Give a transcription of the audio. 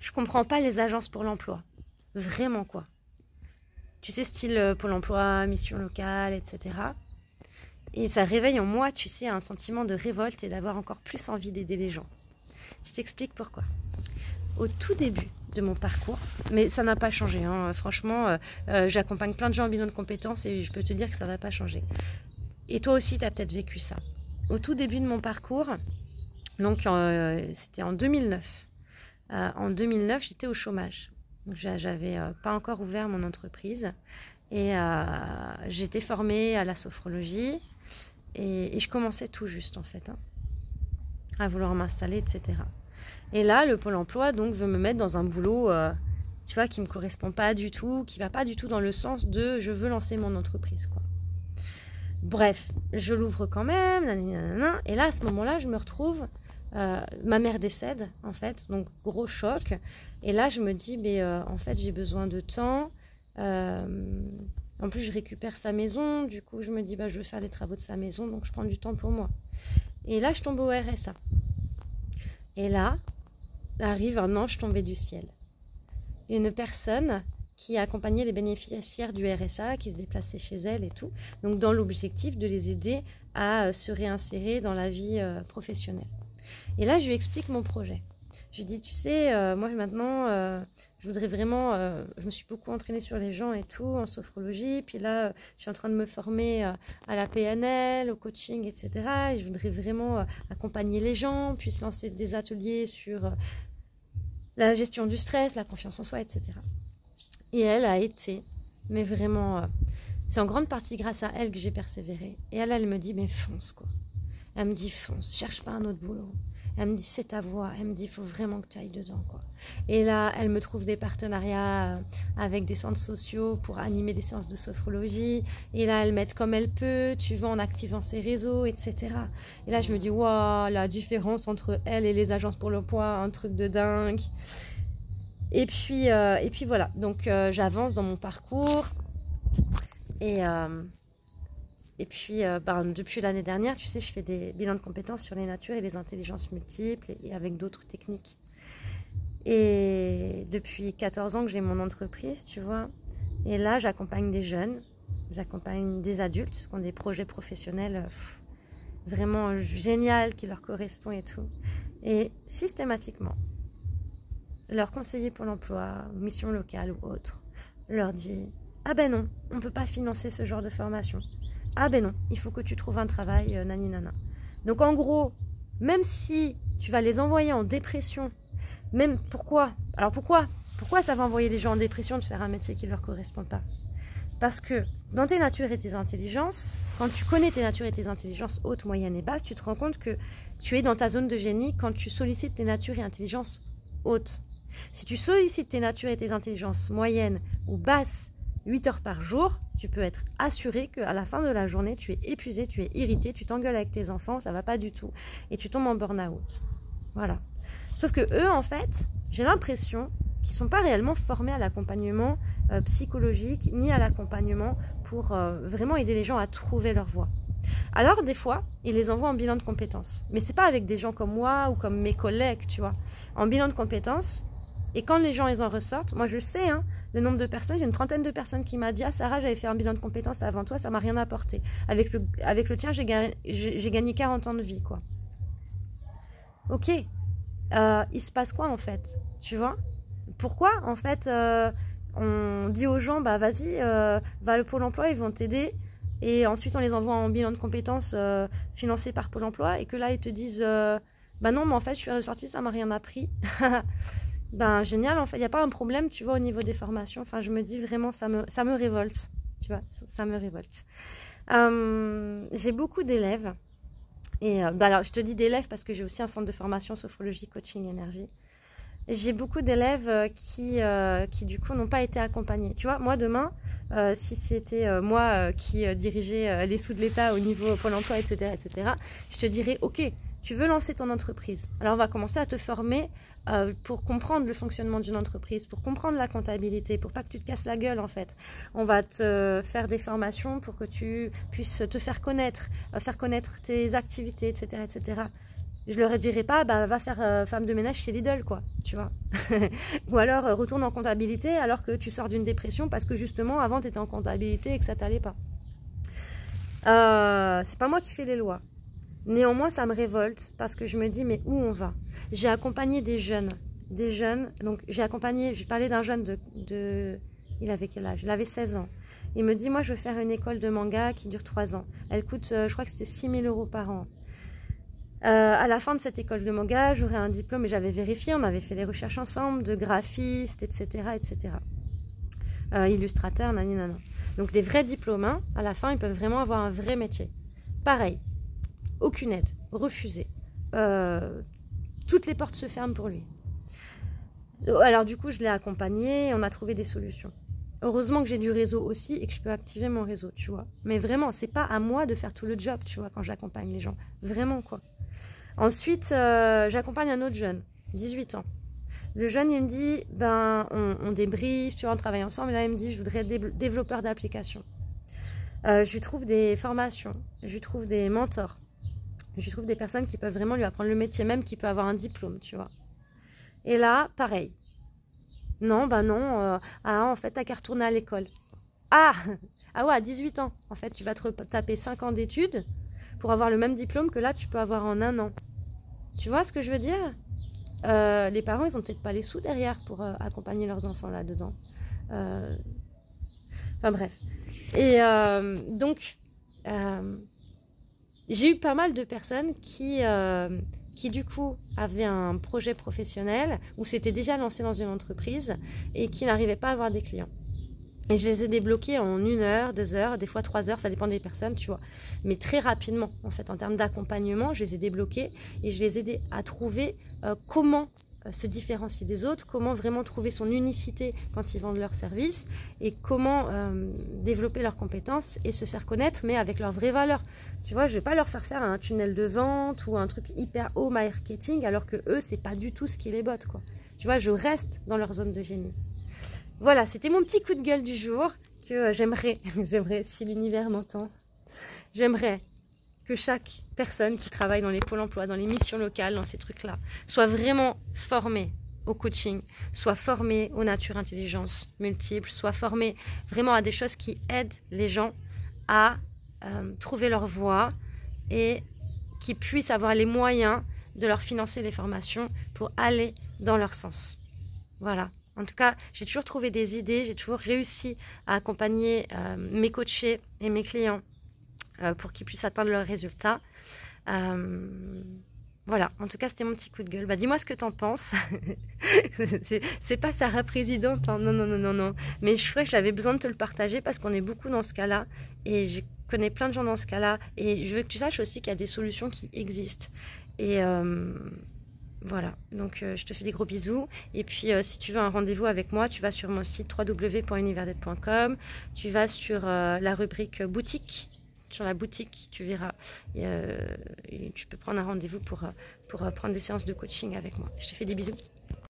Je comprends pas les agences pour l'emploi. Vraiment quoi. Tu sais, style Pôle emploi, mission locale, etc. Et ça réveille en moi, tu sais, un sentiment de révolte et d'avoir encore plus envie d'aider les gens. Je t'explique pourquoi. Au tout début de mon parcours, mais ça n'a pas changé, hein. Franchement, j'accompagne plein de gens en bilan de compétences et je peux te dire que ça n'a pas changé. Et toi aussi, tu as peut-être vécu ça. Au tout début de mon parcours, donc c'était en 2009. En 2009, j'étais au chômage. J'avais pas encore ouvert mon entreprise et j'étais formée à la sophrologie et je commençais tout juste en fait, hein, à vouloir m'installer, etc. Et là, le Pôle emploi donc veut me mettre dans un boulot, tu vois, qui me correspond pas du tout, qui va pas du tout dans le sens de je veux lancer mon entreprise, quoi. Bref, je l'ouvre quand même, nanana, et là, à ce moment-là, je me retrouve, ma mère décède, en fait, donc gros choc. Et là, je me dis, en fait, j'ai besoin de temps. En plus, je récupère sa maison, du coup, je me dis, je veux faire les travaux de sa maison, donc je prends du temps pour moi. Et là, je tombe au RSA. Et là, arrive un ange tombé du ciel. Une personne qui accompagnait les bénéficiaires du RSA, qui se déplaçaient chez elle et tout, donc dans l'objectif de les aider à se réinsérer dans la vie professionnelle. Et là, je lui explique mon projet. Je lui dis, tu sais, moi maintenant, je voudrais vraiment, je me suis beaucoup entraînée sur les gens et tout, en sophrologie, puis là, je suis en train de me former à la PNL, au coaching, etc. Et je voudrais vraiment accompagner les gens, puis se lancer des ateliers sur la gestion du stress, la confiance en soi, etc. Et elle a été, mais vraiment, c'est en grande partie grâce à elle que j'ai persévéré. Et elle me dit, mais fonce, quoi. Elle me dit, fonce, cherche pas un autre boulot. Elle me dit, c'est ta voie. Elle me dit, il faut vraiment que tu ailles dedans, quoi. Et là, elle me trouve des partenariats avec des centres sociaux pour animer des séances de sophrologie. Et là, elle m'aide comme elle peut, tu vois, en activant ses réseaux, etc. Et là, je me dis, waouh, la différence entre elle et les agences pour l'emploi, un truc de dingue. Et puis voilà, donc j'avance dans mon parcours. Et puis, depuis l'année dernière, tu sais, je fais des bilans de compétences sur les natures et les intelligences multiples et avec d'autres techniques. Et depuis 14 ans que j'ai mon entreprise, tu vois. Et là, j'accompagne des jeunes, j'accompagne des adultes qui ont des projets professionnels vraiment géniaux qui leur correspondent et tout. Et systématiquement, leur conseiller pour l'emploi, mission locale ou autre, leur dit « Ah ben non, on ne peut pas financer ce genre de formation. Ah ben non, il faut que tu trouves un travail, nani nana. » Donc en gros, même si tu vas les envoyer en dépression, même pourquoi ça va envoyer les gens en dépression de faire un métier qui ne leur correspond pas? Parce que dans tes natures et tes intelligences, quand tu connais tes natures et tes intelligences hautes, moyennes et basses, tu te rends compte que tu es dans ta zone de génie quand tu sollicites tes natures et intelligences hautes. Si tu sollicites tes natures et tes intelligences moyennes ou basses 8 heures par jour, tu peux être assuré qu'à la fin de la journée, tu es épuisé, tu es irrité, tu t'engueules avec tes enfants, ça va pas du tout, et tu tombes en burn-out. Voilà. Sauf que eux, en fait, j'ai l'impression qu'ils sont pas réellement formés à l'accompagnement psychologique, ni à l'accompagnement pour vraiment aider les gens à trouver leur voie. Alors, des fois, ils les envoient en bilan de compétences. Mais c'est pas avec des gens comme moi ou comme mes collègues, tu vois. En bilan de compétences, et quand les gens ils en ressortent, moi je sais, hein, le nombre de personnes, j'ai une trentaine de personnes qui m'a dit « Ah Sarah, j'avais fait un bilan de compétences avant toi, ça m'a rien apporté. Avec le tien, j'ai gagné 40 ans de vie, quoi. » Ok, il se passe quoi en fait? Tu vois? Pourquoi en fait on dit aux gens « Bah vas-y, va au Pôle emploi, ils vont t'aider. » Et ensuite on les envoie en bilan de compétences financé par Pôle emploi et que là ils te disent bah non mais en fait je suis ressortie, ça m'a rien appris. Ben génial, en fait, il n'y a pas un problème, tu vois, au niveau des formations. Enfin, je me dis vraiment, ça me révolte, tu vois, ça me révolte. J'ai beaucoup d'élèves, et alors je te dis d'élèves parce que j'ai aussi un centre de formation sophrologie, coaching, énergie. J'ai beaucoup d'élèves qui du coup n'ont pas été accompagnés. Tu vois, moi demain, si c'était moi qui dirigeais les sous de l'État au niveau Pôle emploi, etc., je te dirais, ok, tu veux lancer ton entreprise. Alors on va commencer à te former pour comprendre le fonctionnement d'une entreprise, pour comprendre la comptabilité, pour pas que tu te casses la gueule en fait. On va te faire des formations pour que tu puisses te faire connaître tes activités, etc., etc. Je leur dirais pas, bah, va faire femme de ménage chez Lidl, quoi, tu vois. Ou alors, retourne en comptabilité alors que tu sors d'une dépression parce que justement, avant, tu étais en comptabilité et que ça t'allait pas. C'est pas moi qui fais les lois. Néanmoins, ça me révolte parce que je me dis, mais où on va? J'ai accompagné des jeunes, donc j'ai parlé d'un jeune il avait quel âge? Il avait 16 ans. Il me dit, moi, je veux faire une école de manga qui dure 3 ans. Elle coûte, je crois que c'était 6 000 € par an. À la fin de cette école de manga, j'aurais un diplôme, et j'avais vérifié, on avait fait des recherches ensemble, de graphiste, etc., etc. Illustrateur, nanana. Donc des vrais diplômes, hein, à la fin, ils peuvent vraiment avoir un vrai métier. Pareil, aucune aide, refusée. Toutes les portes se ferment pour lui. Alors du coup, je l'ai accompagné, on a trouvé des solutions. Heureusement que j'ai du réseau aussi et que je peux activer mon réseau, tu vois. Mais vraiment, c'est pas à moi de faire tout le job, tu vois, quand j'accompagne les gens. Vraiment, quoi. Ensuite, j'accompagne un autre jeune, 18 ans. Le jeune, il me dit, ben, on débriefe, tu vois, on travaille ensemble. Et là, il me dit, je voudrais être développeur d'applications. Je lui trouve des formations, je lui trouve des mentors. Je lui trouve des personnes qui peuvent vraiment lui apprendre le métier, même qui peut avoir un diplôme, tu vois. Et là, pareil. Non, ben non, en fait, t'as qu'à retourner à l'école. Ah ouais, à 18 ans. En fait, tu vas te taper 5 ans d'études pour avoir le même diplôme que là, tu peux avoir en 1 an. Tu vois ce que je veux dire? Les parents, ils ont peut-être pas les sous derrière pour accompagner leurs enfants là-dedans. Enfin bref. Et donc, j'ai eu pas mal de personnes qui du coup avaient un projet professionnel ou s'étaient déjà lancées dans une entreprise et qui n'arrivaient pas à avoir des clients. Et je les ai débloqués en 1 heure, 2 heures, des fois 3 heures, ça dépend des personnes, tu vois. Mais très rapidement, en fait, en termes d'accompagnement, je les ai débloqués et je les ai aidés à trouver comment se différencier des autres, comment vraiment trouver son unicité quand ils vendent leurs services et comment développer leurs compétences et se faire connaître, mais avec leurs vraies valeurs. Tu vois, je ne vais pas leur faire un tunnel de vente ou un truc hyper haut marketing alors que eux, c'est pas du tout ce qui les botte, quoi. Tu vois, je reste dans leur zone de génie. Voilà, c'était mon petit coup de gueule du jour que j'aimerais, si l'univers m'entend, j'aimerais que chaque personne qui travaille dans les pôles emploi, dans les missions locales, dans ces trucs-là, soit vraiment formée au coaching, soit formée aux natures intelligence multiples, soit formée vraiment à des choses qui aident les gens à trouver leur voie et qui puissent avoir les moyens de leur financer des formations pour aller dans leur sens. Voilà. En tout cas, j'ai toujours trouvé des idées, j'ai toujours réussi à accompagner mes coachés et mes clients pour qu'ils puissent atteindre leurs résultats. Voilà, en tout cas, c'était mon petit coup de gueule. Bah, dis-moi ce que t'en penses. C'est pas Sarah présidente, hein. Non, non, non, non, non. Mais je crois que j'avais besoin de te le partager parce qu'on est beaucoup dans ce cas-là. Et je connais plein de gens dans ce cas-là. Et je veux que tu saches aussi qu'il y a des solutions qui existent. Et voilà, donc je te fais des gros bisous. Et puis si tu veux un rendez-vous avec moi, tu vas sur mon site www.univerdaide.com. Tu vas sur la rubrique boutique. Sur la boutique, tu verras. Et tu peux prendre un rendez-vous pour prendre des séances de coaching avec moi. Je te fais des bisous.